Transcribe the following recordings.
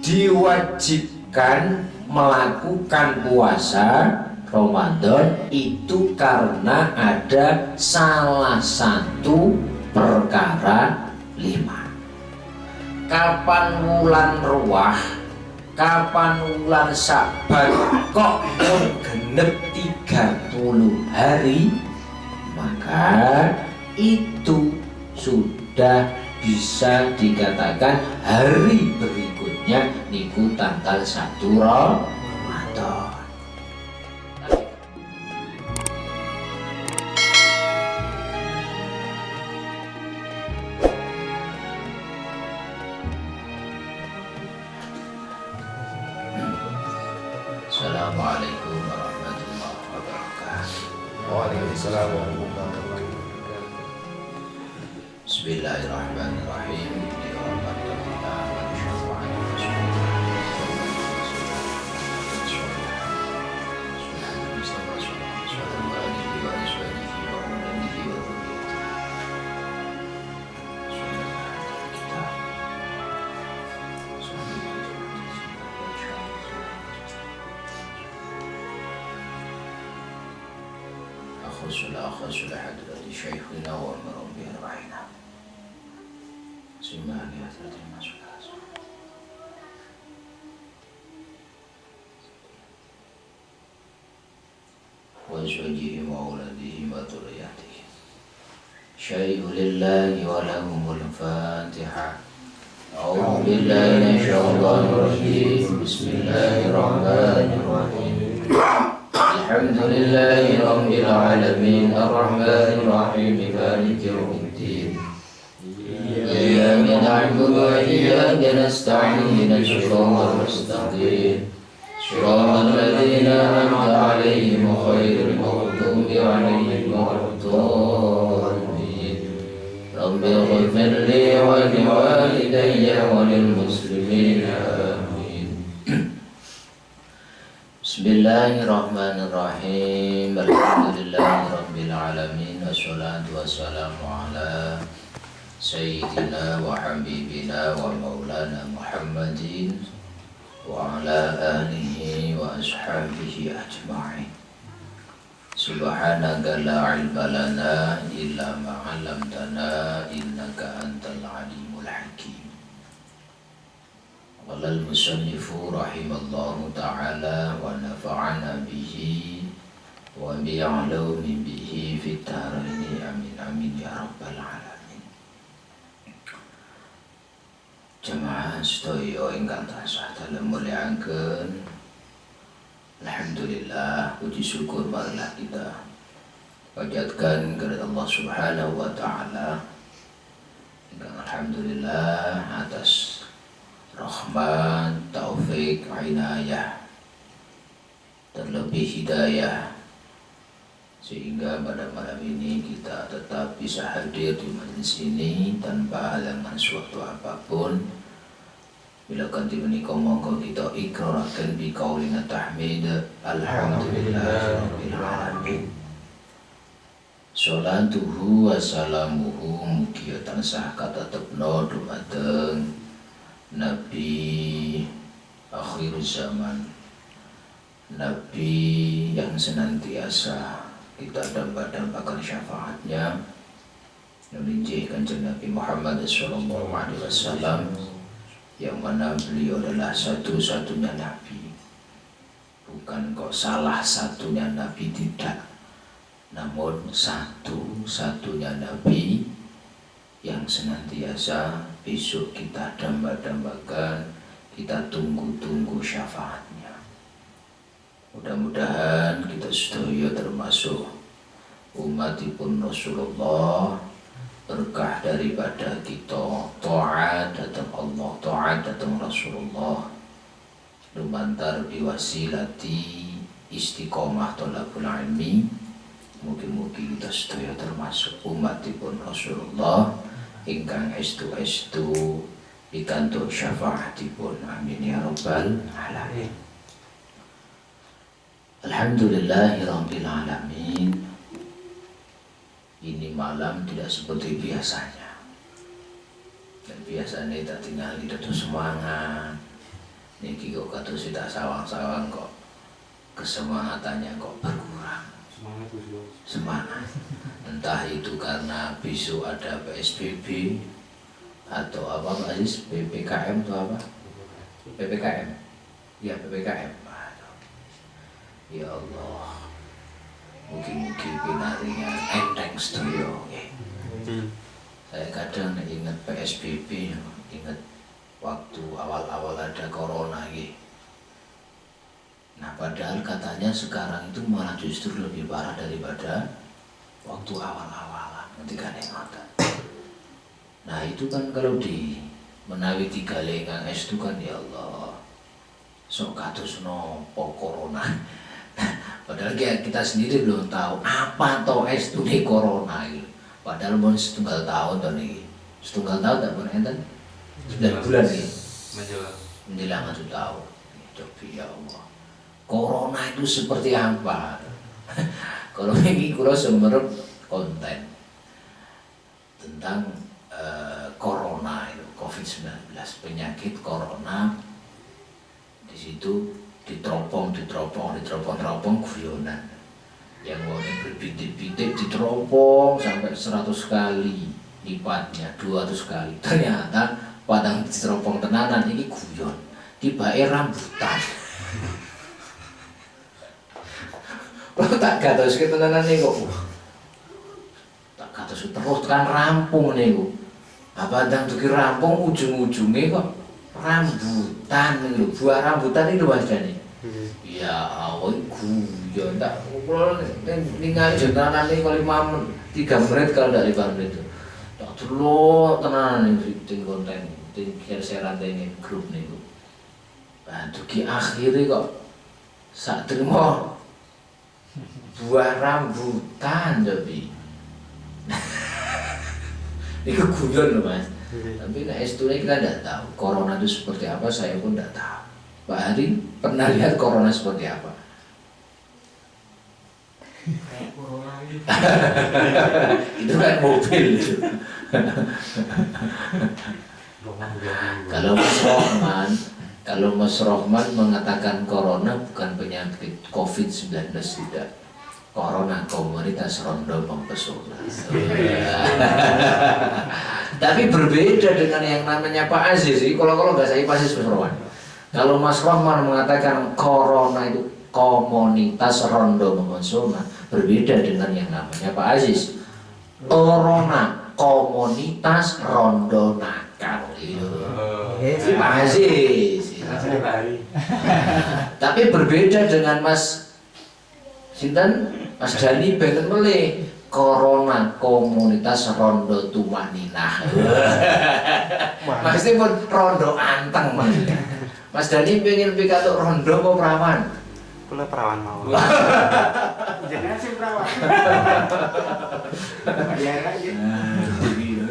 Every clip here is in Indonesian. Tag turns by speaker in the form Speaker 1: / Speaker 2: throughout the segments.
Speaker 1: diwajibkan melakukan puasa Ramadan itu karena ada salah satu perkara 5. Kapan wulan ruwah, kapan wulan Saban kok genep 30 hari, maka itu sudah bisa dikatakan hari berikutnya niku tanggal 1 Ramadan. Assalamualaikum warahmatullahi wabarakatuh.
Speaker 2: Waalaikumsalam warahmatullahi wabarakatuh.
Speaker 1: Bismillahirrahmanirrahim. أخذ حضرة شيخنا ومربي رعينا سمعني حضرة المسؤول وزوجهم وأولادهم وذرياتهم شيء لله ولهم الفاتحة. أعوذ بالله من الشيطان الرجيم. بسم الله الرحمن الرحيم. الحمد لله رب العالمين الرحمن الرحيم مالك يوم الدين إياك نعبد وإياك نستعين صراط المستقيم صراط الذين أنعمت عليهم غير المغضوب عليهم ولا الضالين. رب اغفر لي ولوالدي وللمسلمين آمين. Bismillahirrahmanirrahim. Alhamdulillahirabbil alamin wassalatu wassalamu ala sayyidina wa habibina wa maulana Muhammadin wa ala alihi wa ashabihi ajma'in. Subhanaka la ilma lana illa ma 'allamtana innaka antal alimul hakim. Qala al-musannifu rahimallahu ta'ala wa nafa'ana bihi wa bi'alumin bihi fit dharaini amin amin ya rabbal alamin. Jamaah sedaya ingkang tansah dalem mulyakaken, alhamdulillah puji syukur marilah kita panjatkan kepada Allah Subhanahu wa taala ingkang alhamdulillah atas rahmat, taufik, inayah, terlebih hidayah, sehingga pada malam ini kita tetap bisa hadir di majelis ini tanpa halangan suatu apapun. Bila kanthi menika monggo kita ikraraken bi qaulina tahmid alhamdulillahirabbil alamin. Sholatuhu wa salamuhu mugi tansah katatepna dumateng Nabi akhir zaman, Nabi yang senantiasa kita damba-dambakan syafaatnya, Nabi Kanjeng Nabi Muhammad SAW, yang mana beliau adalah satu-satunya Nabi. Bukan kok salah satunya Nabi, tidak, namun satu-satunya Nabi yang senantiasa besok kita damba-dambakan, kita tunggu-tunggu syafaatnya. Mudah-mudahan kita sedaya termasuk umatipun Rasulullah, berkah daripada kita taat datang Allah, taat datang Rasulullah, lumantar biwasilati istiqomah thalabul ilmi. Mugi-mugi kita sedaya termasuk umatipun Rasulullah ingkang estu-estu pikantuk syafaatipun. Amin ya rabbal alamin. Alhamdulillahirabbil alamin. Ini malam tidak seperti biasanya. Dan biasanya kita tinggal di semangat, niki kok kados tak sawang-sawang kok kesemangatannya kok berkurang. Semangat. Entah itu karena besok ada PSBB atau apa Pak Aziz, PPKM atau apa? PPKM. Ya PPKM. Ya Allah. Mugi-mugi pinaringan enteng sedaya nggih. Saya kadang ingat PSBB, ingat waktu awal-awal ada corona nggih. Nah, padahal katanya sekarang itu malah justru lebih parah daripada waktu awal-awalan ketika ngoten. Nah, itu kan kalau di menawi tiga lengang es itu kan ya Allah. Sok kados nopo corona. Padahal kita sendiri belum tahu apa toh es itu nih corona gitu. Padahal mau setunggal tahun tuh nih. Setunggal tahun tak pernah enten. 9 bulan nih. Menjelang 1 tahun. Coba ya Allah. Corona itu seperti apa? Kalau ini kula semerep konten tentang corona itu COVID-19, penyakit corona. Di situ diteropong guyonan. Yang warnanya berbintik-bintik diteropong sampai 100 kali lipatnya, 200 kali. Ternyata padang diteropong tenanan ini guyon. Tibae rambutan. Kalau tak gatos tenanan niku. Tak gatos terus kan rampung niku. Apa ndang duki rampung ujung-ujunge kok rambutan lho. Buah rambutan itu wajane. Ya awal guyon tak kula ningali tenanan niku 3 menit kalau dari 5 menit. Tak delok tenanan iki konten share-sharean ini grup niku. Nah, duki akhire kok sak trimo buah rambutan tapi ini guyon loh Mas. Tapi nah S2 kita tidak tahu corona itu seperti apa, saya pun tidak tahu. Pak Hari pernah lihat corona seperti apa?
Speaker 3: Kayak corona gitu.
Speaker 1: Itu kan mobil itu. Kalau Mas Rohman mengatakan corona bukan penyakit COVID-19 tidak. Corona komunitas rondo mempesona. Tapi berbeda dengan yang namanya Pak Aziz. Kalau nggak saya Pak Aziz Mas Rohman. Kalau Mas Rohman mengatakan corona itu komunitas rondo mempesona, berbeda dengan yang namanya Pak Aziz. Corona komunitas rondo nakal. Si Pak Aziz. Tapi berbeda dengan Mas Sinten? Mas Dani benten melih corona komunitas rondo tumaninah. Maksudnya pun rondo anteng Mas. Mas Dani pengen pidato rondo apa perawan?
Speaker 4: Kula perawan mau.
Speaker 3: Jangan sih perawan. Biar aja.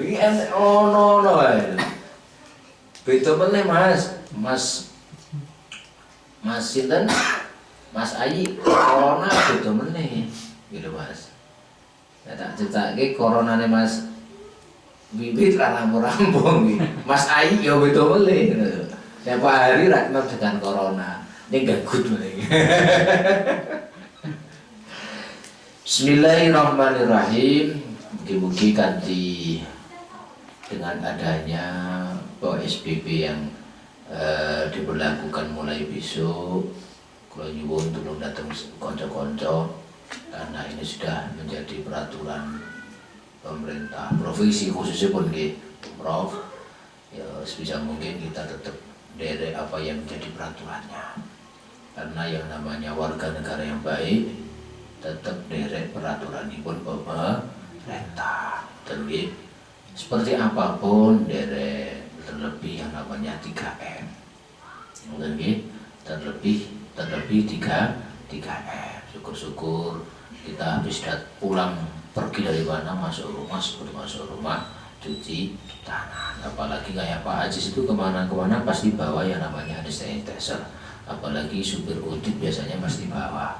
Speaker 1: Ini no. Beda meneh Mas Sinten? Mas Ayi corona beda meneh gitu Mas. Ya tak ceritake coronane Mas Bibit lah rampung-rampung iki. Mas Ayi ya beda meneh gitu. Ya Pak Hari ra kenal dengan corona. Ning gagut meneh. Bismillahirrahmanirrahim. Mugi-mugi kanthi dengan adanya PSBB yang diberlakukan mulai besok, kalau nyuwun tolong datang konco-konco karena ini sudah menjadi peraturan pemerintah provinsi khususnya pun Prof. Ya sebisa mungkin kita tetap derek apa yang menjadi peraturannya. Karena yang namanya warga negara yang baik tetap derek peraturan pun pemerintah. Dan seperti apapun derek, terlebih yang namanya 3M. Dan terlebih 3M. Syukur-syukur kita habis pulang pergi dari mana masuk rumah cuci tangan. Apalagi kayak Pak Aziz itu kemana-kemana pasti bawa yang namanya hand sanitizer. Apalagi supir udit biasanya pasti bawa.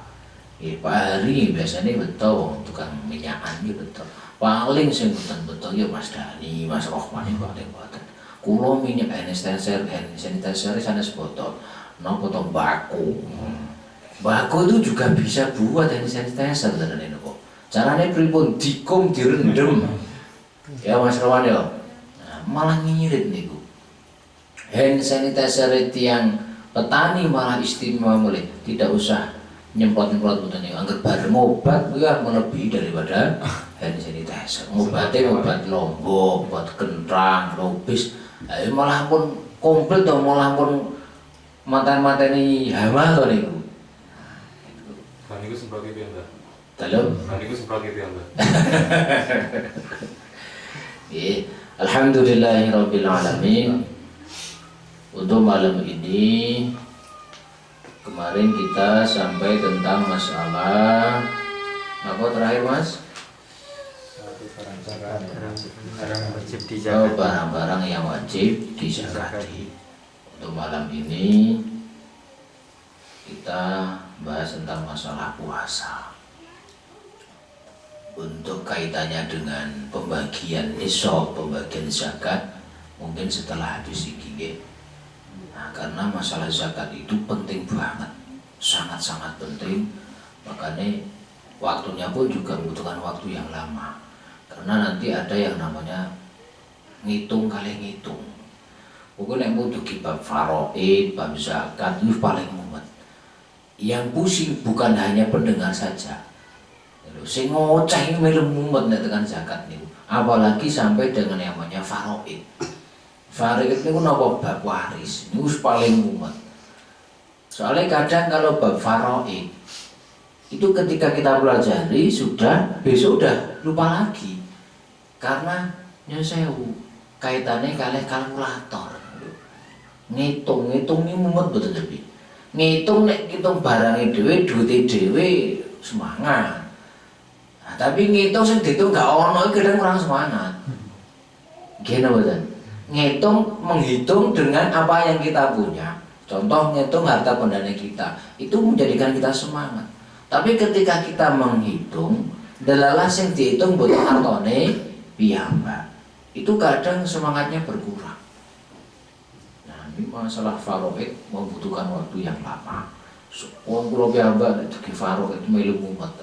Speaker 1: Pak Hari biasanya betul tukang minyakan gitu betul. Paling sing betul ya Mas Dani, Mas Rohman yang paling buatan. Kulo minyak hand sanitizer sanes botol. nopo to baku. Baku itu juga bisa buat hand sanitizer tenan niku. Carane pripun? Dikum direndam. Ya Mas Rawan ya. Nah, malah ngirit niku. Hand sanitizer yang petani malah istimewa mulai tidak usah nyemprot-nyemprot mboten niku. Angger bareng obat kuwi melebihi daripada hand sanitizer. Obatnya obat lombok, obat kentrang, lobis. Ayo malah pun komplit to, malah pun mateni hama to niku.
Speaker 2: Kan niku semprot itu ya, Mbak.
Speaker 1: Dalam
Speaker 2: Kan niku semprot itu ya, Mbak.
Speaker 1: Alhamdulillahirabbil alamin. Untuk malam ini kemarin kita sampai tentang masalah apa terakhir Mas?
Speaker 3: Barang wajib
Speaker 1: Oh,
Speaker 3: dijaga.
Speaker 1: barang-barang yang wajib dizakati. Untuk malam ini kita bahas tentang masalah puasa. Untuk kaitannya dengan pembagian nisab, pembagian zakat, mungkin setelah habis ini. Nah, karena masalah zakat itu penting banget, sangat-sangat penting. Makanya waktunya pun juga membutuhkan waktu yang lama. Karena nanti ada yang namanya ngitung kali ngitung. Pokoknya yang butuh bab faraid, bab zakat itu paling mumet. Yang pusing bukan hanya pendengar saja. Sing ngoceh melu mumet nek tekan zakat niku. Apalagi sampai dengan yang namanya faraid. Faraid niku napa bab waris. Niku paling mumet. Soalnya kadang kalau bab faraid itu ketika kita pelajari sudah besok udah lupa lagi. Karena nyesewu kaitannya kalih kalkulator. Ngitung ini mumet betul tapi. Ngitung nek ngitung barangnya dhewe, duite dhewe semangat. Nah, tapi ngitung sing diitung gak ono iki kadang kurang semangat. Gini betul. Menghitung dengan apa yang kita punya. Contoh ngitung harta bendanya kita, itu menjadikan kita semangat. Tapi ketika kita menghitung, delalah sing dihitung butuh hartane piyambak. Itu kadang semangatnya berkurang. Nah, ini masalah faraid membutuhkan waktu yang lama. Wong kula piyambak nek dugi faraid melu mumet.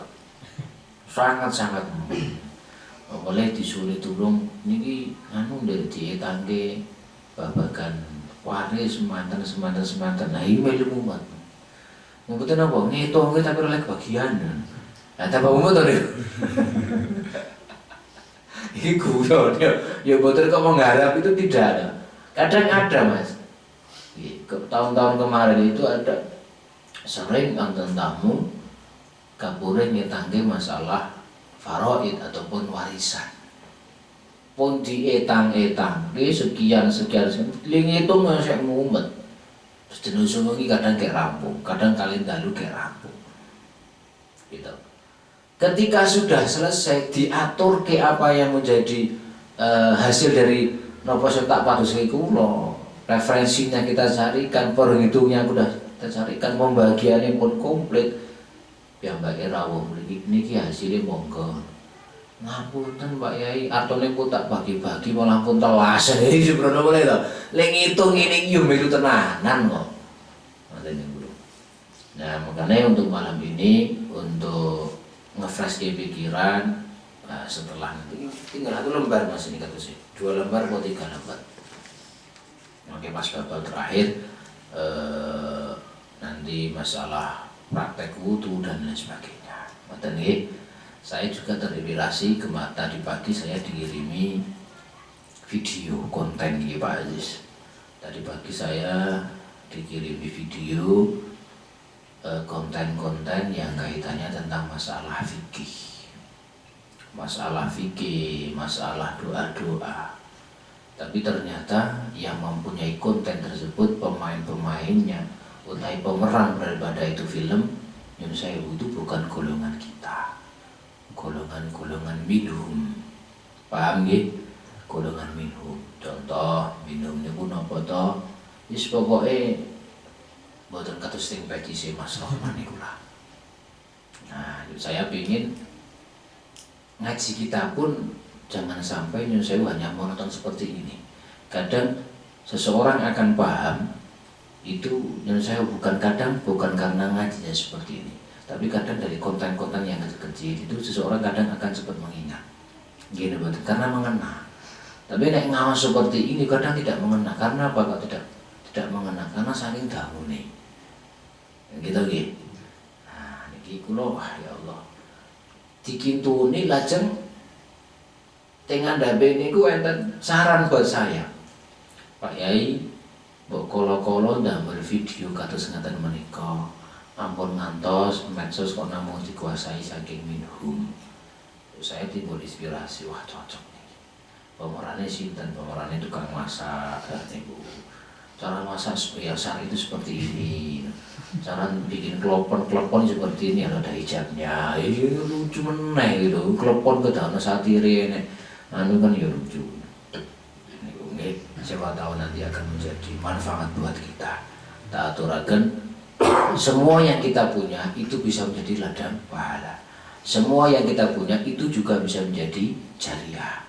Speaker 1: Sangat-sangat boleh disuruh tulung niki anu dari dietangke babagan waris semanten. Nah ini melu mumet. Mboten apa ngitung tapi oleh kebagian. Nah tambah mumet to niku. Iki guyon ya mboten kok mengharap itu tidak ada. Kadang ada Mas. Tahun-tahun kemarin itu ada sering anten tamu kapure nyetangke masalah faraid ataupun warisan. Pun dietang-etang, sekian ngitung sik mumet. Terus dino iki kadang kayak rampung, kadang kali dalu kayak rampung. Gitu. Ketika sudah selesai diatur ke apa yang menjadi hasil dari napa sing tak padoske kula, referensinya kita carikan, perhitungnya sudah kita carikan, pembagiannya pun komplit. Piyambake rawuh niki hasilnya monggo. Ngapunten Pak Yai, artone pun tak bagi-bagi malah pun telas. Iki sebrono boleh to. Lek ngitung ngene iki yo melu tenanan kok. Ngoten niku. Nah, makanya untuk malam ini untuk nge-flash ke pikiran setelah nanti tinggal 1 lembar Mas ini kata saya. 2 lembar atau 3 lembar. Oke, pas babak terakhir nanti masalah praktek wudu dan lain sebagainya. Ngoten nggih. Saya juga terinspirasi tadi pagi saya dikirimi video konten nggih Pak Aziz. Tadi pagi saya dikirimi video konten-konten yang kaitannya tentang masalah fikih. Masalah doa-doa. Tapi ternyata yang mempunyai konten tersebut pemain-pemainnya utai pemeran daripada itu film yang saya itu bukan golongan kita, golongan minum, paham nggih? Golongan minum. Contoh minum niku napa to? Wis pokoke mboten kados sing petise Mas Rahman niku lah. Nah, saya ingin ngaji kita pun jangan sampai nyusewu hanya monoton seperti ini. Kadang seseorang akan paham itu yang saya bukan karena ngajinya seperti ini, tapi kadang dari konten-konten yang kecil-kecil itu seseorang kadang akan cepat mengingat gini betul, karena mengena. Tapi nek ngawas seperti ini kadang tidak mengena. Karena apa kok tidak mengena? Karena saking dahune. Gitu nggih. Nah, niki kula ya Allah. Dikintuni lajeng teng ngandhape niku enten saran buat saya. Pak Yai, mbok kala-kala ndamel video kados ngaten menika. Ampun ngantos medsos kok namung dikuasai saking minhum. Saya timbul inspirasi, wah cocok nih. Pemerannya sinten, pemerannya tukang masak, niku. Cara masak supaya sar itu seperti ini. Cara bikin klepon seperti ini, ada hijabnya. Iya lucu meneh gitu. Klepon kedaana satire nek anu kan ya lucu. Niku nggih, siapa tahu nanti akan menjadi manfaat buat kita. Tak aturaken semua yang kita punya itu bisa menjadi ladang pahala. Semua yang kita punya itu juga bisa menjadi jariah.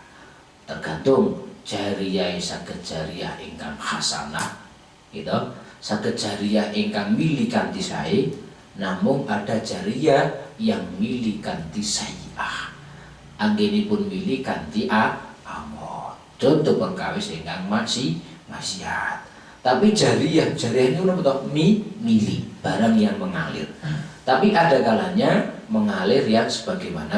Speaker 1: Tergantung jariah saged jariah ingkang hasanah, gitu. Saged jariah ingkang milih kanthi sae, namung ada jariah yang milih kanthi sayyi'ah. Anggenipun milih kanthi amot. Contoh perkawis ingkang maksiat. Tapi jariah ini menapa milih barang yang mengalir. Tapi ada kalanya mengalir yang sebagaimana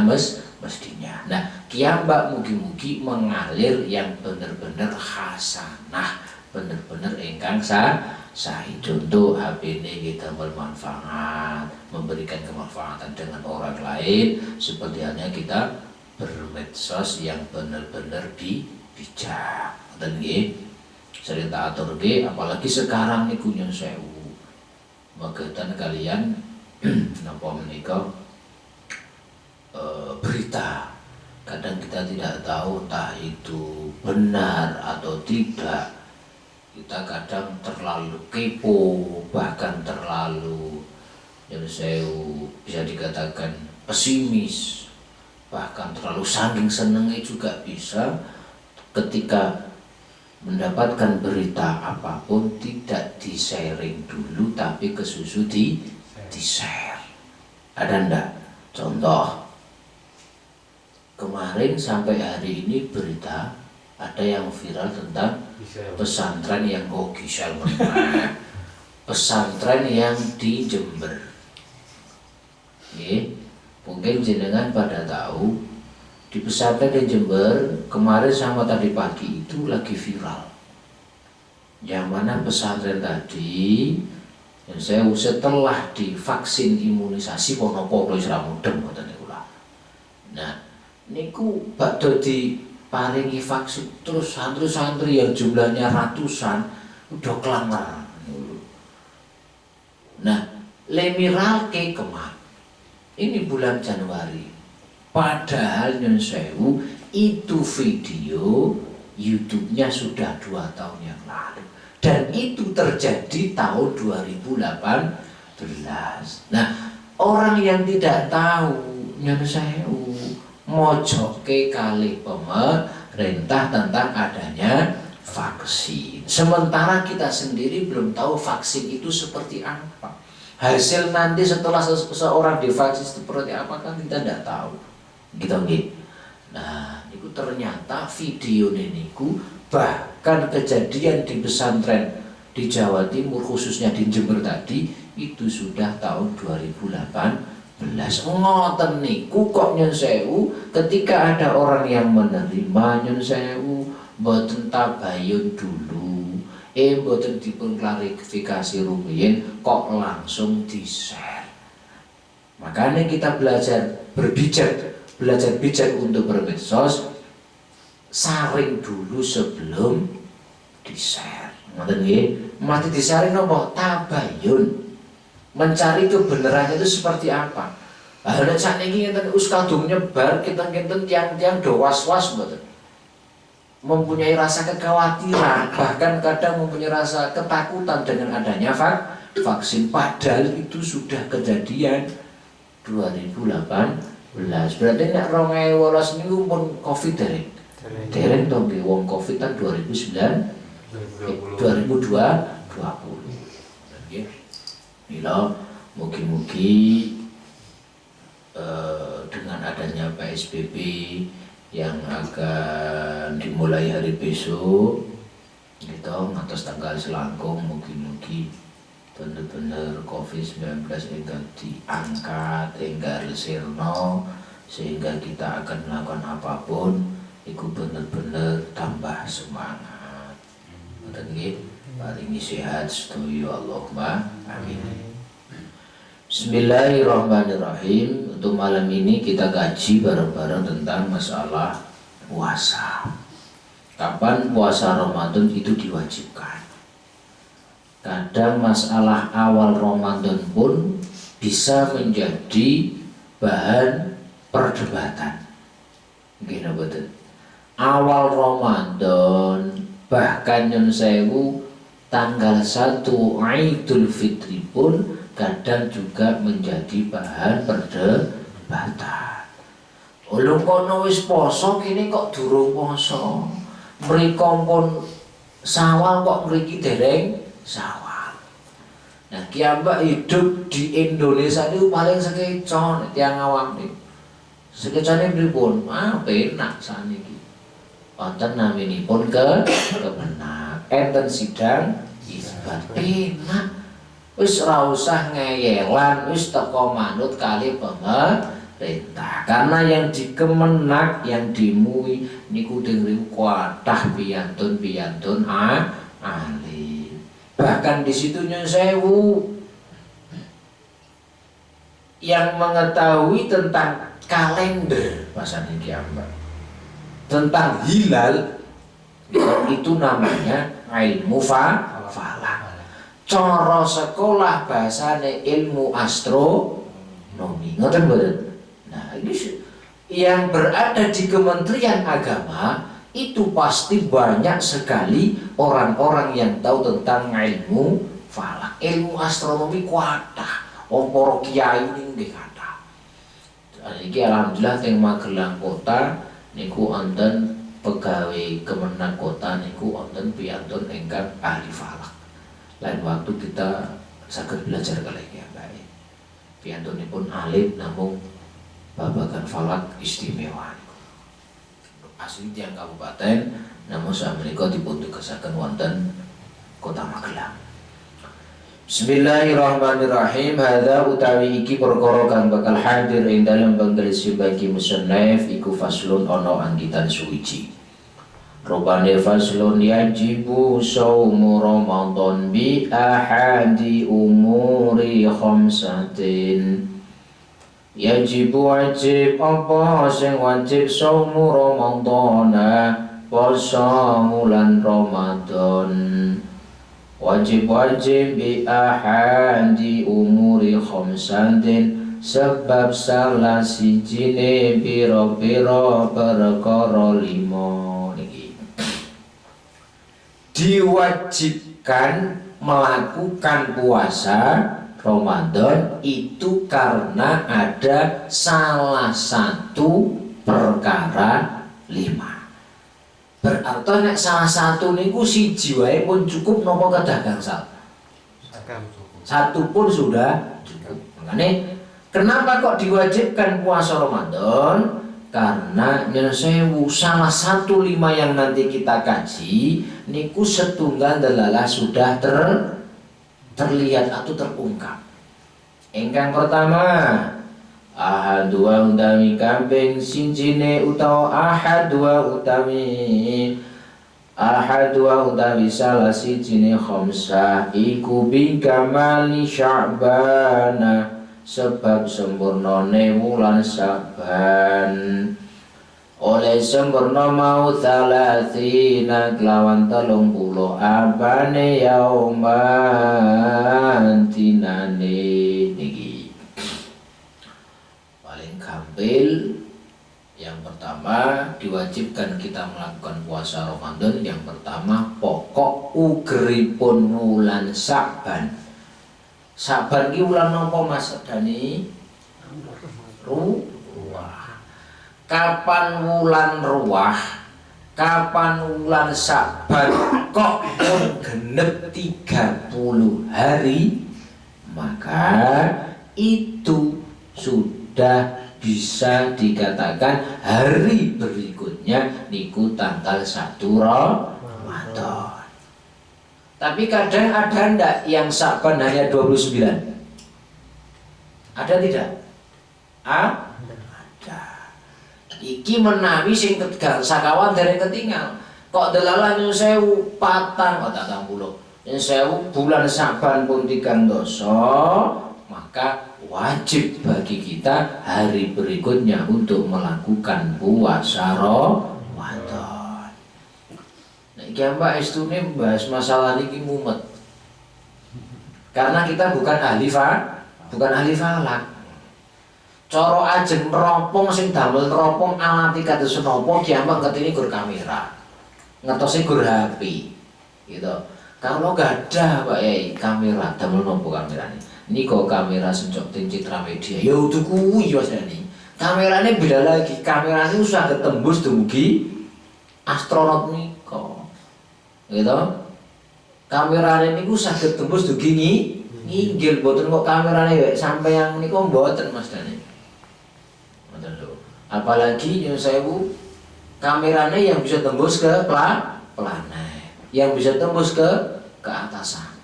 Speaker 1: mestinya. Nah, kiambak mugi-mugi mengalir yang benar-benar hasanah, benar-benar ingkang sahih. Contoh HP ini kita bermanfaat, memberikan kemanfaatan dengan orang lain, seperti halnya kita bermedsos yang benar-benar bijak. Dan sering tak atur apalagi sekarang niku nyun sewu. Magetan kalian napa menika berita, kadang kita tidak tahu entah itu benar atau tidak. Kita kadang terlalu kepo, bahkan terlalu bisa dikatakan pesimis, bahkan terlalu saking senengnya juga bisa. Ketika mendapatkan berita apapun tidak di-sharing dulu, tapi kesusu di-share. Ada ndak? Contoh, kemarin sampai hari ini berita ada yang viral tentang pesantren yang pesantren yang di Jember. Mungkin jenengan pada tahu di pesantren di Jember kemarin sama tadi pagi itu lagi viral. Yang mana pesantren tadi, dan saya setelah divaksin imunisasi pono-pono isra mudeng ngoten niku lah. Nah, niku bakdo diparingi vaksin terus santri-santri yang jumlahnya ratusan udah kelamar. Nah, lemiral ke kemana? Ini bulan Januari. Padahal nyun sewu itu video YouTube-nya sudah 2 tahun yang lalu. Dan itu terjadi tahun 2018. Nah, orang yang tidak tahu nyun sewu mojoke kali pemerintah tentang adanya vaksin. Sementara kita sendiri belum tahu vaksin itu seperti apa. Hasil nanti setelah seseorang divaksin seperti apa kan kita tidak tahu. Gitu nggih. Nah, itu ternyata video niku bahkan kejadian di pesantren di Jawa Timur khususnya di Jember tadi itu sudah tahun 2018. Ngoten niku kok nyun sewu ketika ada orang yang menerima nyun sewu mboten tabayun dulu, mboten dipun klarifikasi rumiyin kok langsung di-share. Makanya kita belajar bijak untuk bermedsos, saring dulu sebelum di-share. Ngoten nggih, mati di-share napa? Tabayun. Mencari kebenarannya itu seperti apa. Lah nek sakniki ngenten kadung nyebar kinten-kinten tiang-tiang do was-was mboten. Mempunyai rasa kekhawatiran, bahkan kadang mempunyai rasa ketakutan dengan adanya vaksin, padahal itu sudah kejadian 2018. Berarti nek 2018 niku pun Covid dereng to nggih, wong Covid kan 2020. nggih. Mila mugi-mugi dengan adanya PSBB yang akan dimulai hari besok gitu ngantos tanggal selangkung, mugi-mugi bener-bener COVID-19 enggak diangkat, enggak resirno, sehingga kita akan melakukan apapun itu bener-bener tambah semangat. Ngoten nggih, paringi sehat sedaya Allahumma amin. Bismillahirrahmanirrahim. Untuk malam ini kita kaji bareng-bareng tentang masalah puasa. Kapan puasa Ramadan itu diwajibkan? Kadang masalah awal Ramadan pun bisa menjadi bahan perdebatan. Gini betul. Awal Ramadan bahkan nyun sewu tanggal 1 Idul Fitri pun kadang juga menjadi bahan perdebatan. Ulun kono wis poso kini kok durung poso. Mriko pun Sawal kok mriki dereng Sawal. Nah, kiambak hidup di Indonesia itu paling sekecon tiang awam nih. Sekecone pripun? Penak saniki. Wonten naminipun kebenak. Enten sidang isbat penak. Wis ora usah ngeyelan, wis teko manut kali pemerintah. Karena yang di Kemenak, yang dimui niku dengriku kuatah piyantun alim. Bahkan di situ nyun sewu yang mengetahui tentang kalender bahasa niki ambak, tentang hilal itu namanya ilmu falak. Cara sekolah bahasane ilmu astronomi. Ngoten mboten? Nah, ini yang berada di Kementerian Agama itu pasti banyak sekali orang-orang yang tahu tentang ilmu falak, ilmu astronomi kuatah. Para kiai nggih kathah. Iki alhamdulillah teng Magelang kota niku wonten pegawai Kemenak kota niku wonten piyantun ingkang ahli falak. Lain waktu kita saged belajar kalih baik. Piyantunipun alim namung babagan falak istimewa. Asli tiyang kabupaten namun sakmenika dipun tugasaken wonten Kota Magelang. Bismillahirrahmanirrahim. Hadza utawi iki perkara kang bakal hadir ing dalem penggelis bagi musannaf iku faslun ana anggitan suwiji. Rupane faslun yajibu saumu Ramadan bi ahadi umuri khamsatin. Yajibu wajib apa sing wajib saumu Ramadan poso wulan Ramadan. Wajib-wajib bi ahadi umuri khamsatin sebab salah sijine pira-pira perkara 5 niki. Diwajibkan melakukan puasa Ramadan itu karena ada salah satu perkara 5. Berarti nek salah satu niku siji wae pun cukup napa kedah gangsal? Satu pun sudah cukup. Makanya kenapa kok diwajibkan puasa Ramadan? Karena nyun sewu salah satu 5 yang nanti kita kaji niku setunggal dalalah sudah terlihat atau terungkap. Ingkang pertama, ahad wa utawi kambing sinjine utawa ahad wa utawi salah sijine khamsah iku bikamali Sya'bana sebab sempurnane wulan Sya'ban. Oleh sempurna mau thalathina kelawan 30 abane yauman tinane niki. Yang pertama diwajibkan kita melakukan puasa Ramadan. Yang pertama pokok ugeripun wulan Sya'ban. Sya'ban ki wulan napa Mas Dani? Ruwah. Kapan wulan ruwah kapan wulan Sa'ban kok pun genep 30 hari, maka itu sudah bisa dikatakan hari berikutnya niku tanggal 1 Ramadan. Tapi kadang ada ndak yang Sa'ban hanya 29? Ada tidak? Ada. Iki menawi sing sakawan dereng ketinggal. Kok delalah nyun sewu patang kok 30. Nyun sewu bulan Sa'ban pun 3 doso, maka wajib bagi kita hari berikutnya untuk melakukan puasa Ramadan. Nek iki Mbak estune bahas masalah niki mumet. Karena kita bukan ahli falak. Coro ajeng neropong sing damel neropong alati kados menapa kiamat ngetini gur kamera. Ngetose gur HP. Gitu. Kalau gak ada Pak Yai kamera damel nopo kamerane? Ini kok kamera sencok ting Citra Media. Ya udah kuwi Mas Dani. Kamerane beda lagi. Kamerane usah ketembus dumugi astronot niko. Gitu. Kamerane niku usah ketembus dugi nginggil boten kok kamerane sampai yang niku mboten Mas Dani. Apalagi nyun sewu kameranya yang bisa tembus ke planet, yang bisa tembus ke atas sana.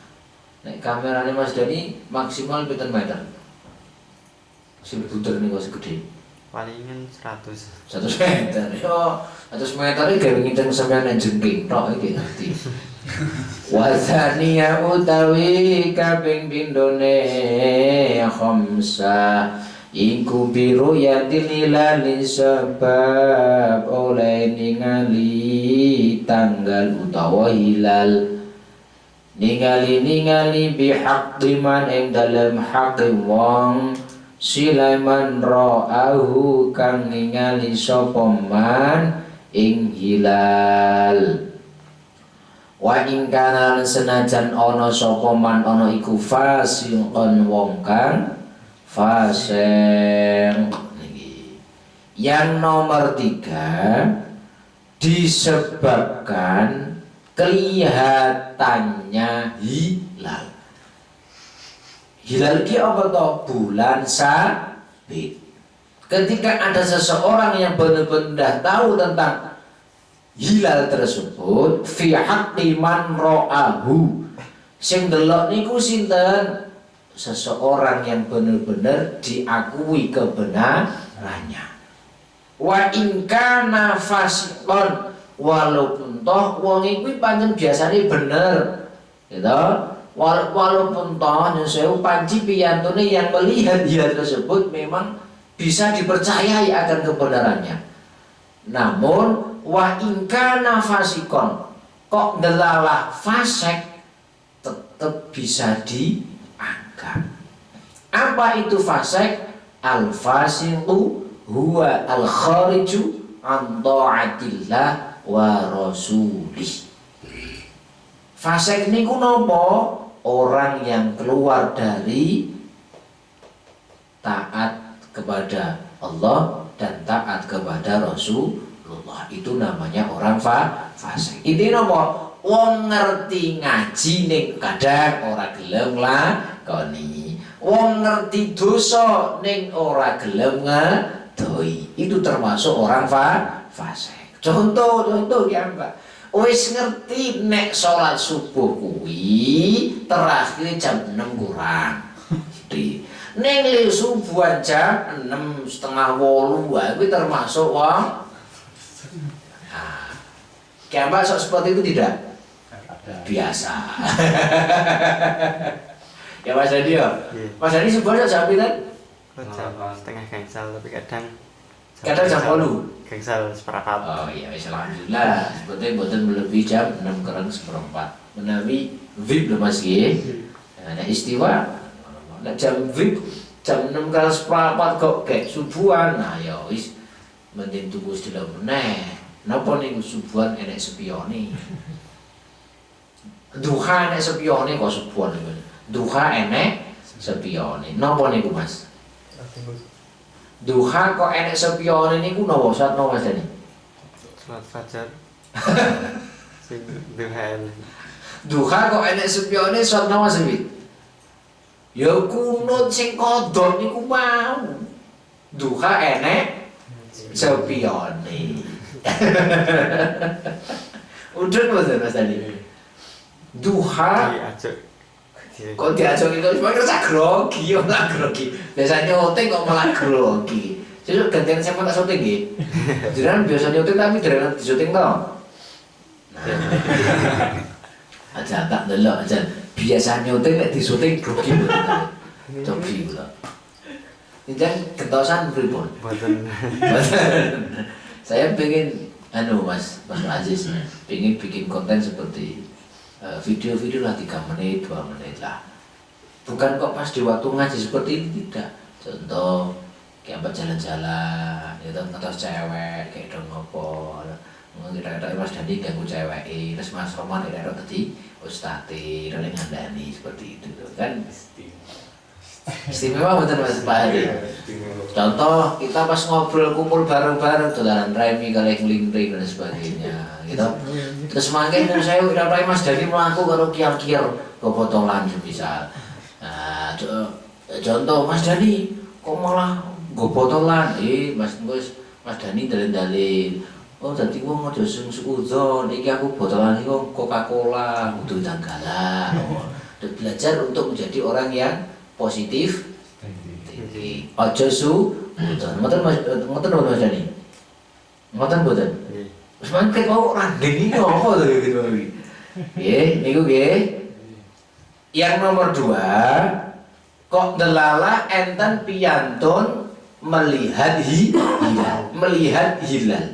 Speaker 1: Nek kameranya Mas Dani maksimal pinten meter? Sing bunder niku segede.
Speaker 3: Palingan 100
Speaker 1: meter. Yo, 100 meter iki gawe ngitung sampeyan nang jengking tok iki ngerti. Wasania utawi kaping pindhone khamsa iku biru yatil hilali sebab oleh ningali tanggal utawa hilal, ningali bihaqqi man ing dalem haqqi wong Sulaiman ra'ahu kang ningali sapa man ing hilal. Wa ing kana senajan ana sapa man ana iku fasiqon wong kang faseng. Yang nomor 3 disebabkan kelihatannya hilal. Hilal itu apa toh? Bulan sabit. Ketika ada seseorang yang benar-benar tahu tentang hilal tersebut, fi haqqi man ra'ahu, sing delok niku sinten? Seseorang yang benar-benar diakui kebenarannya. Wa in kana fasiqon, walaupun toh wong iku pancen biasane bener, gitu. Walaupun toh sewu panci piyantune yang melihat hilal tersebut memang bisa dipercayai akan kebenarannya. Namun wa in kana fasiqon, kok delalah fasik, tetap bisa dianggap. Apa itu fasik? Al-fasiqu huwa al-khariju an ta'atillah wa rasulih. Fasik niku napa? Orang yang keluar dari taat kepada Allah dan taat kepada Rasulullah, itu namanya orang fasik. Ini napa? Wong ngerti ngaji ning kadang ora gelem lakoni. Wong ngerti dosa ning ora gelem ngedohi. Itu termasuk orang fasik. Contoh ya Mbak. Wis ngerti nek sholat subuh kuwi terakhir jam 6 kurang. Ning le subuhan jam 6 setengah 8 kuwi termasuk wong. Nah, Mbak sok seperti itu tidak? Biasa. Ya Mas Hadi ya. Mas Hadi sebenarnya jam pinten?
Speaker 3: jam setengah gangsal, tapi kadang
Speaker 1: jam 8.
Speaker 3: gangsal seperempat.
Speaker 1: Oh iya, alhamdulillah. Sebetulnya boten melebihi jam 6 kurang seperempat. Menawi VIP lho Mas nggih. Nah, istiwa nek jam VIP jam 6 kurang seperempat kok kayak subuhan. Nah ya wis mending tunggu sedilok meneh. Napa niku subuhan enek sepione. Duha enek sepione kok subuhan niku. Duha enek sepione. Napa niku Mas? Duha kok enek sepione niku napa Ustaz Mas Dani?
Speaker 3: Salat fajar. Sing duha.
Speaker 1: Duha kok enek sepione sunna Mas Wit. Ya kunut sing kodhok niku mau. Duha enek sepione. Udah Mas tadi. Duha
Speaker 3: Diajak.
Speaker 1: kok diajak itu semuanya rasa grogi, malah grogi. Biasanya nyuting kok malah grogi. Jadi gantian saya tak syuting nggih. Jenengan biasa nyuting tapi dereng disyuting to. Nah. Aja tak delok aja. Biasa nyuting nek disyuting grogi mboten. Cobi kula. Jangan kentosan pripun?
Speaker 3: Boten.
Speaker 1: Saya pengen Mas Aziz, pengen bikin konten seperti video-video lah 3 menit, 2 menit lah. Bukan kok pas di waktu ngaji seperti ini, tidak. Contoh kayak apa jalan-jalan, gitu ngetos cewek, kayak dong ngopo. Kira-kira Mas Dani ganggu cewek, terus Mas Roman kira-kira tadi ustati, dan ngandani seperti itu kan. Istimewa betul Mas Pak Hadi. Contoh kita pas ngobrol kumpul bareng-bareng dolanan remi kali nglingring dan sebagainya gitu. Terus mangke saya kira-kira Mas Dani mlaku karo kiar-kiar kepotongan semisal. Nah, contoh Mas Dani kok malah gopotolan Mas Dani dalin-dalin. Oh dadi wong aja sing suudzon, iki aku botolan iki Coca-Cola, kudu tanggalan. Belajar untuk menjadi orang yang positif. Aja suudzon. Ngoten Mas Dani. Ngoten mboten? Nggih. Wis mangke kok randeng iki apa to gitu iki. Nggih, niku nggih. Yang nomor 2, kok delala enten piyantun melihat hilal.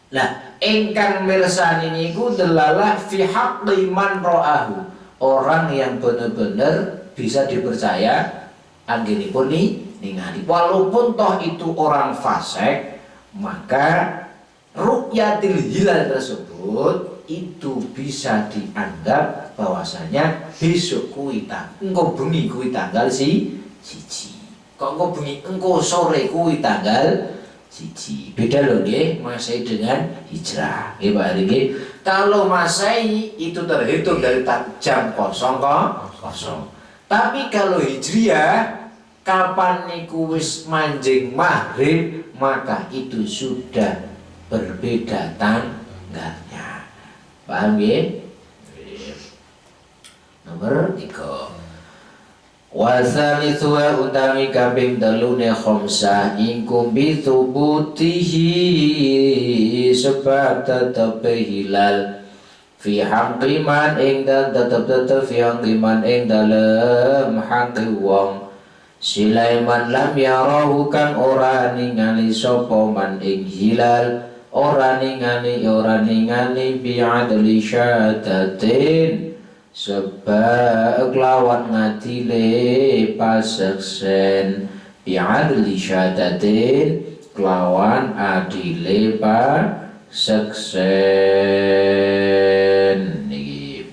Speaker 1: Nah, ingkang mirsani niku delalah fi haqqi man ra'ahu. Orang yang benar-benar bisa dipercaya anggenipun ningali. Walaupun toh itu orang fasik, maka ru'yatil hilal tersebut itu bisa dianggap bahwasanya besok kuwi engko bengi kuwi tanggal siji. Kok engko bengi engko sore kuwi tanggal siji. Beda loh nggih Masehi dengan Hijrah. Nggih Pak nggih. Kalau Masehi itu terhitung dari jam 00. Tapi kalau Hijriah kapan niku wis manjing maghrib maka itu sudah berbeda tanggalnya. Paham nggih? Nomor 3. Wasali suwa utami kaping telune khomsah ingkum bitubutihi sebab tetep hilal fi haqiman ing tetep fi haqiman ing dalem haqi wong Sulaiman lam yarahu kang ora ningali sapa man ing hilal ora ningali bi'adli syadatin sebab kelawan ngadile paseksen bi'adli syadatin kelawan adile paseksen niki.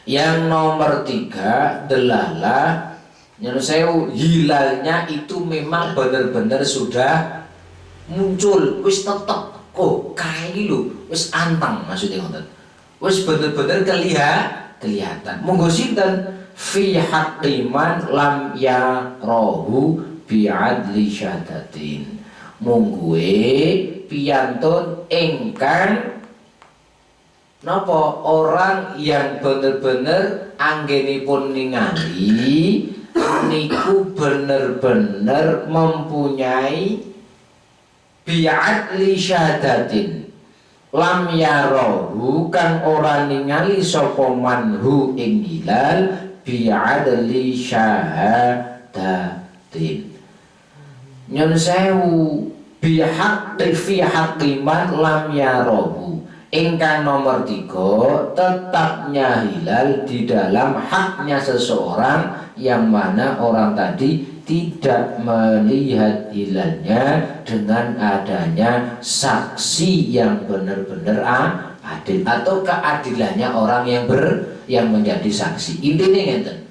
Speaker 1: Yang nomor 3 delalah nyusun hilalnya itu memang benar-benar sudah muncul wis tetep kayak lho wis antang maksudnya ngoten. Wis bener-bener kelihatan. Monggo sinten fi haqiman lam yarahu bi'adli syadatin. Monggoe piyantun ingkang napa orang yang bener-bener anggenipun ningali niku bener-bener mempunyai bi'adli syadatin. Lam yarahu kang ora ningali sapa manhu ing hilal bi'adli syahadatin. Nyun sewu bihaqqi fi haqqiman lam yarahu. Ingkang nomor 3 tetapnya hilal di dalam haknya seseorang yang mana orang tadi tidak melihat hilalnya dengan adanya saksi yang benar-benar adil atau keadilannya orang yang menjadi saksi. Intinya ngeten.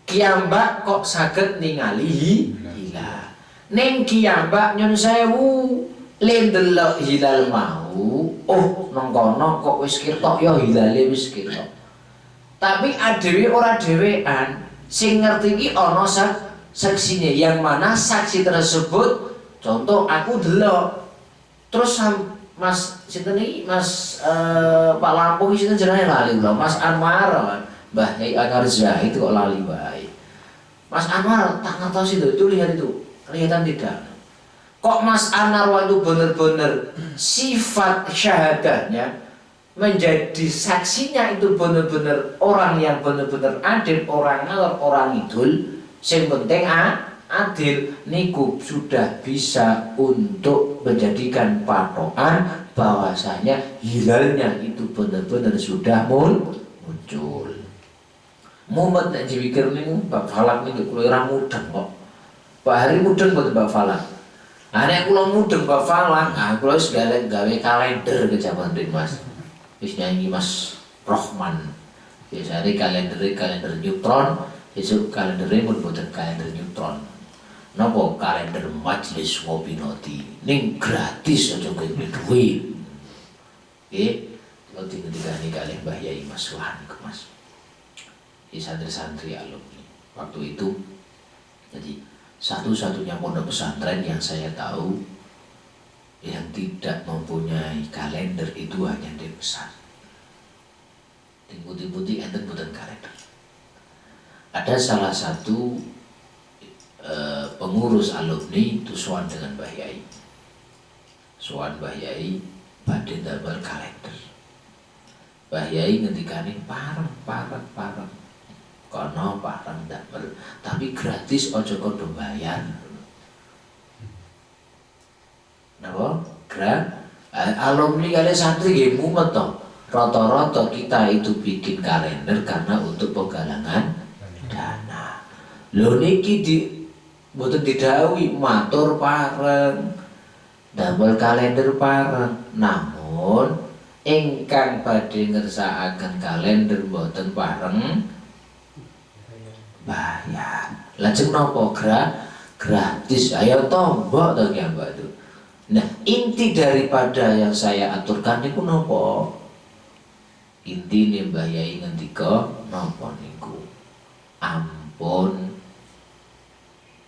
Speaker 1: Kiambak kok saged ningali hilal. Ning kiambak nyun sewu le ndelok hilal mau, oh nang kono kok wis ketok ya hilale wis ketok. Tapi adewe ora dhewean sing ngerti iki ana saksine, yang mana saksi tersebut contoh aku delok terus Mas sinten iki Mas Pak Lampung iki sinten jenenge lali lho, Mas Anwar, Mbah Yai Anwar Zahid itu kok lali wae. Mas Anwar tak ngertos itu lihat itu, kelihatan tidak? Kok Mas Anwar itu benar-benar sifat syahadahnya menjadi saksinya itu benar-benar orang yang benar-benar adil, orang ngalor, orang idul, yang penting adil niku sudah bisa untuk menjadikan patokan bahwasanya hilalnya itu benar-benar sudah muncul. Mumet nek dipikir niku bab falak niku kula ora mudeng kok. Pak Hari mudeng mboten bab falak. Nek kula mudeng bab falak, kula wis gawe kalender kejaman Mas. Wis nyanyi Mas Rohman. Biasanya kalender neutron, besok kalendernya mboten kalender neutron. Napa kalender majelis ngopi noti ning gratis aja kowe duit. Nggih, kula dingendikani kalih Mbah Yai Mas Suhan niku Mas. Di santri-santri alumni waktu itu, jadi satu-satunya pondok pesantren yang saya tahu yang tidak mempunyai kalender itu hanya Denpasar. Di putih-putih enten boten kalender. Ada salah satu pengurus alumni itu sowan dengan Mbah Yai. Sowan Mbah Yai badhe damel kalender. Mbah Yai ngendikane pareng. Kono pareng damel, tapi gratis aja kudu bayar. Napa? Alumni kali santri nggih mumet to. Rata-rata kita itu bikin kalender karena untuk penggalangan dana. Lho niki mboten didhawuhi matur pareng, damel kalender pareng. Namun ingkang badhe ngersakaken kalender mboten pareng bayar. Lajeng napa gratis? Ayo tombok to ki Mbak itu. Nah, inti daripada yang saya aturkan niku napa? Intine Mbah Yai ngendika napa niku? Ampun.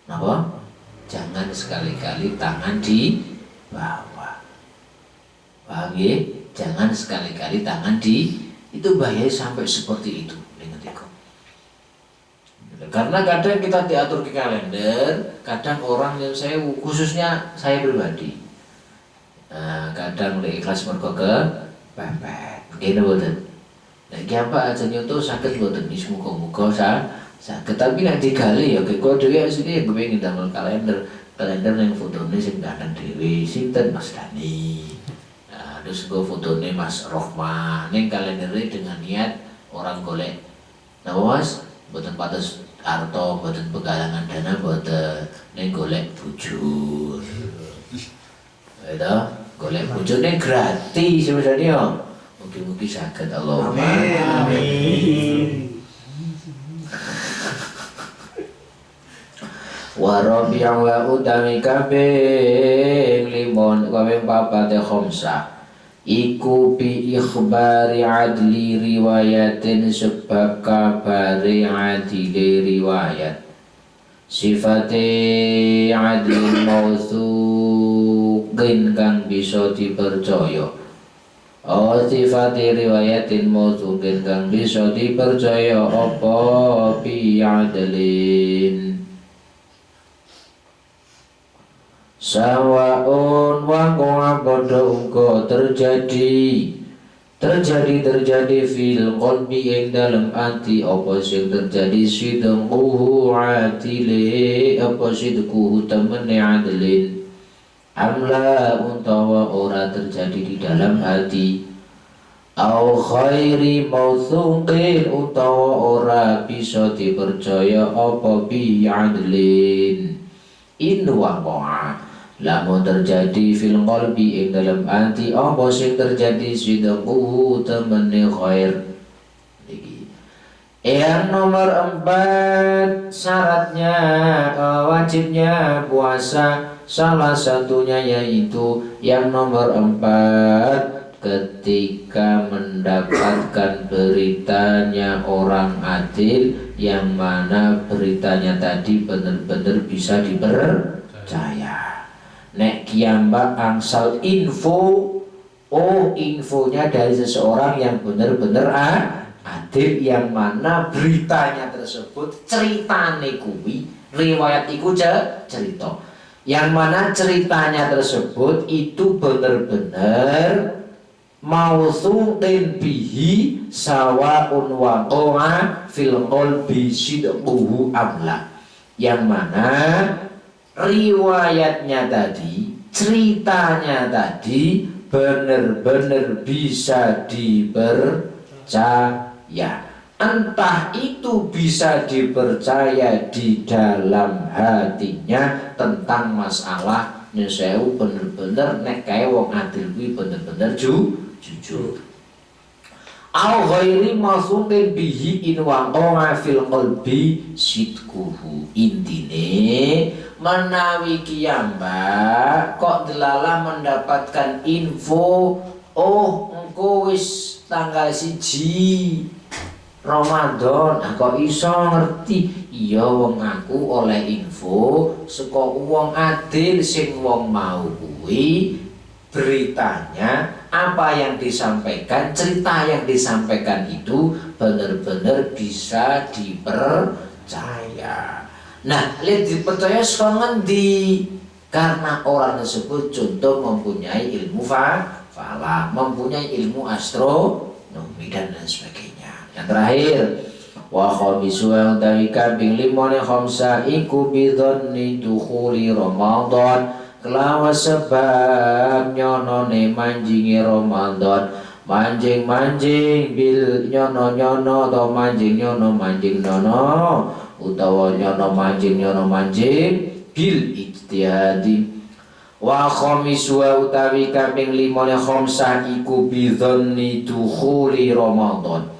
Speaker 1: Napa? Jangan sekali-kali tangan di bawah. Paham nggih? Jangan sekali-kali tangan di itu Mbah Yai sampai seperti itu ngendika. Karena kadang kita diatur ke kalender, kadang orang yang saya khususnya saya pribadi, kadang oleh ikhlas mergo ke pepet, gini boten. Nah, apa aja nyoto sakit boten, muga-muga sakit. Tapi nek digali ya, kok dhewe asline kepengin damel kalender yang fotone sing ganteng dhewe, sinten Mas Dani. Nah, terus go fotone Mas Rohman, ning kalendere dengan niat orang golek. Nah, Mas, boten patus arto, boten penggalangan dana, boten ning golek bojo. Itu golek bojone gratis sebenarnya. Mugi-mugi saged Allah. Amin. Wa rabi'an wa utami kabeh limon kabeh papate khamsah. Iku bi ikhbari adli riwayatin sebab kabari adli riwayat sifate adli mausuqin kang bisa dipercaya. Oh sifate riwayatin mausuqin kang bisa dipercaya apa bi adlin sawaun waqa'a padha uga terjadi fil qalbi ing dalem ati apa sing terjadi sidquhu atile apa sidquhu temene adlin amla utawa ora terjadi di dalam hati au khairi mausuqin utawa ora bisa dipercaya apa bi adlin in waqa'a lamun terjadi fil qalbi ing dalam hati apa sing terjadi sidquhu temene khair. Iki yang nomor 4 syaratnya wajibnya puasa salah satunya yaitu yang nomor 4, ketika mendapatkan beritanya orang adil yang mana beritanya tadi benar-benar bisa dipercaya. Nek kiambak angsal info, infonya dari seseorang yang benar-benar adil yang mana beritanya tersebut ceritane kuwi riwayat iku cerita yang mana ceritanya tersebut itu benar-benar mauthuqin bihi sawaun waqa'a fil qalbi sidquhu amla, yang mana riwayatnya tadi, ceritanya tadi benar-benar bisa dipercaya. Entah itu bisa dipercaya di dalam hatinya tentang masalah nyesewu bener-bener nek kae wong adil kuwi bener-bener jujur. Au ghairi masukin bihi in waqa'a fil qalbi sidquhu. Intine menawi kiyambak kok delala mendapatkan info, engko wis tanggal 1 Ramadan, kok iso ngerti? Iya wong aku oleh info saka wong adil sing wong mau kuwi beritanya apa yang disampaikan, cerita yang disampaikan itu benar-benar bisa dipercaya. Nah, lihat dipercaya saka ngendi? Karena orang tersebut contoh mempunyai ilmu falak, mempunyai ilmu astronomi dan lain sebagainya. Yang terakhir, wa khamisu yang dari kambing limone khamsa iku bidhonni dukhuli Ramadan, kelawa sebab nyonone manjingi Ramadan, manjing bil nyono atau manjing nyono utawa nyono manjing bil ijtihadi. Wa khamisu utawi kambing limone khamsa iku bidhonni dukhuli Ramadan,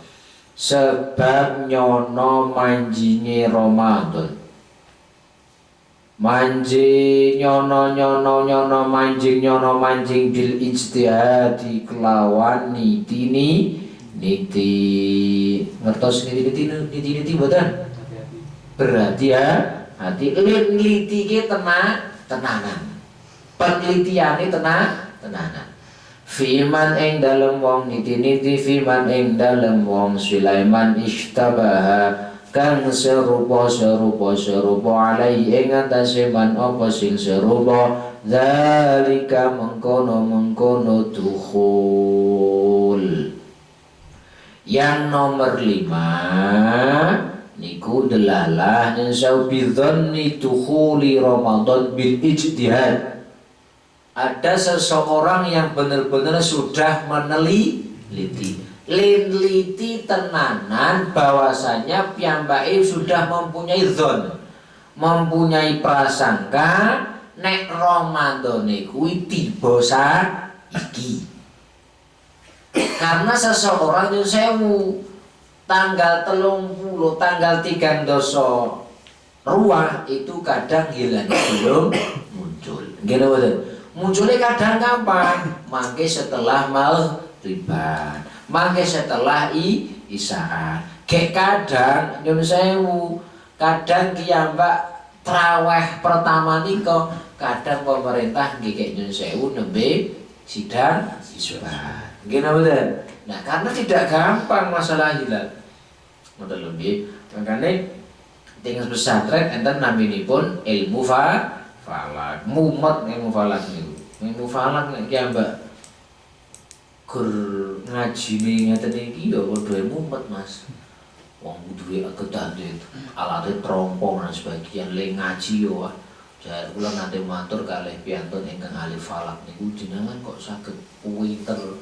Speaker 1: sebab nyono manjinge Ramadan, manjing nyono manjing bil ijtihadi kelawan niti ngertos niti boten berarti hati nliti ki tenanan penelitiane tenanan. Fiman ing dalem wong niti fiman ing dalem wong Sulaiman ishtabaha kang serupa alai ing atase man apa sing serupa zalika mengkono dukhul. Yang nomor 5 niku delalah insau bidzanni dukhuli Ramadan bil ijtihad. Ada seseorang yang benar-benar sudah meneliti tenanan bahwasanya piyambake sudah mempunyai dzon, mempunyai prasangka nek Ramadane kuwi tiba saiki. Karena seseorang yang sewu tanggal 30, tanggal 3 doso ruah itu kadang hilang belum muncul. Gini betul. Munculnya kadang kapan? Mangke setelah maghriban, mangke setelah isaan. Kayak kadang nyun sewu, kadang kiyambak traweh pertama niko, kadang pemerintah nggih nyun sewu nembe sidang isbat. Nggih betul. Nah, karena tidak gampang masalah hilal. Model lebih, makanya tinggal pesantren enten naminipun ilmu falak, mumet ilmu falak niku. Ilmu falak nek kiambak gur ngajine ngeten iki ya padha mumet Mas. Wong duwe kedadet, alate trompong dan sebagian le ngaji yo. Jar kula nate matur kalih piyantun ingkang ahli falak niku jenengan kok saged pinter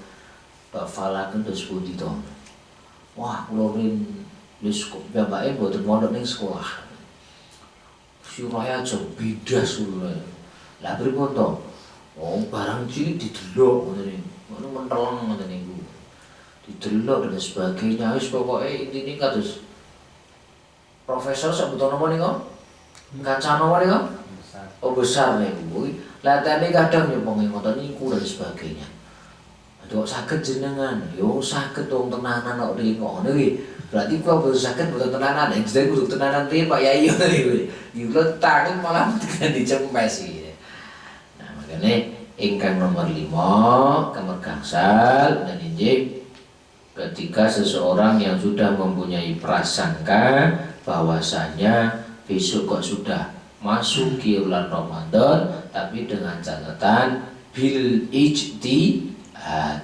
Speaker 1: bab falak terus pundi to. Wah, kula rin wis kok bapake mboten mondok ning sekolah. Suraya aja bidas kula. Lah pripun to? Oh, barang cilik didelok ngoten niku. Ngono menteleng ngoten niku. Didelok dan sebagainya wis pokoke intine kados profesor sebutan apa niku? Kancana apa niku? Oh besar nih bu. Latihane kadang nyopongi ngoten niku dan sebagainya. Aduh sakit jenengan, yo sakit dong tenanan kok ngono iki. Berarti gua baru sakit bukan tenanan, yang jadi kudu tenanan tuh Pak Yai tadi. Yulo tangan malah dengan dicempes gitu. Nah makanya ingkang nomor 5 kamar gangsal dan injik ketika seseorang yang sudah mempunyai prasangka bahwasanya besok kok sudah masuk ke bulan Ramadan, tapi dengan catatan bil ijtihad,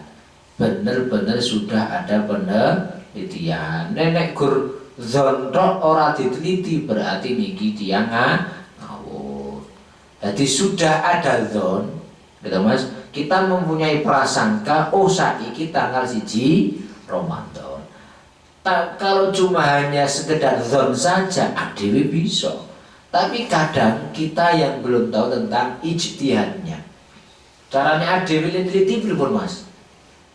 Speaker 1: benar-benar sudah ada penelitian. Nenek gur zontok ora diteliti berarti niki tiang ngawur. Jadi sudah ada zon, gitu Mas. Kita mempunyai prasangka, oh saiki tanggal 1 Ramadan. Kalau cuma hanya sekedar zon saja, adewe bisa. Tapi kadang kita yang belum tahu tentang ijtihadnya. Caranya adewe teliti pripun Mas?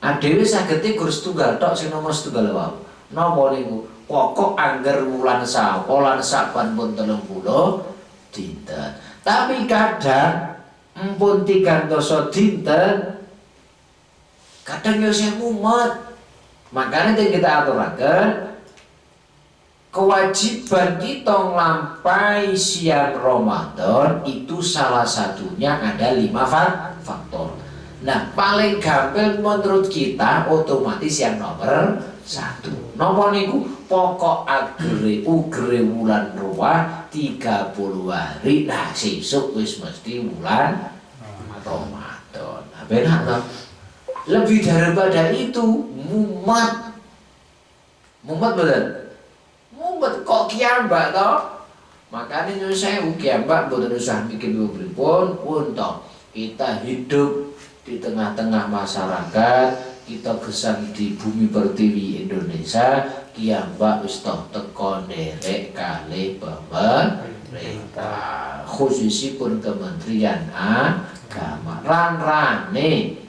Speaker 1: Adewe sagete gur setunggal tok sing nomor setunggal wae. Napa niku? Pokok angger wulan Syawal Saban pun 30 dinten. Tapi kadang empun 3 dinten kadang yo sing mumet. Makanya kita aturaken kewajiban kita nglampahi siang Ramadan itu salah satunya ada 5 faktor. Nah paling gampang menurut kita otomatis yang nomor 1. Nomor niku pokok ugere wulan ruwah 30 hari. Nah sesuk wis mesti wulan Ramadan. Nah benar toh? Lebih daripada itu mumet bener. Mumet kok kiambak toh? Makanya nyuwun sewu kiambak mboten usah mikir pripun untuk kita hidup di tengah-tengah masyarakat, kita gesang di bumi pertiwi Indonesia, kiambak wis toh teko nderek kalih pemerintah, khususipun Kementerian Agama. Ran-rane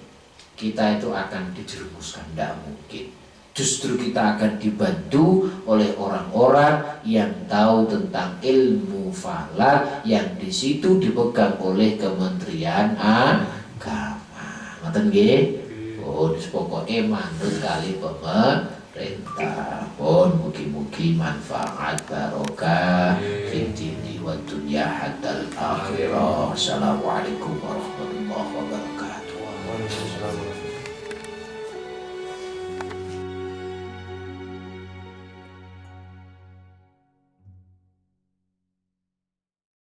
Speaker 1: kita itu akan dijerumuskan, tidak mungkin. Justru kita akan dibantu oleh orang-orang yang tahu tentang ilmu falak yang di situ dipegang oleh Kementerian Agama. Ngoten nggih? Pun pokoke manut kali pemerintah. Pun mugi-mugi manfaat barokah fid dini wad dunya hatta al akhirah. Assalamualaikum warahmatullahi wabarakatuh.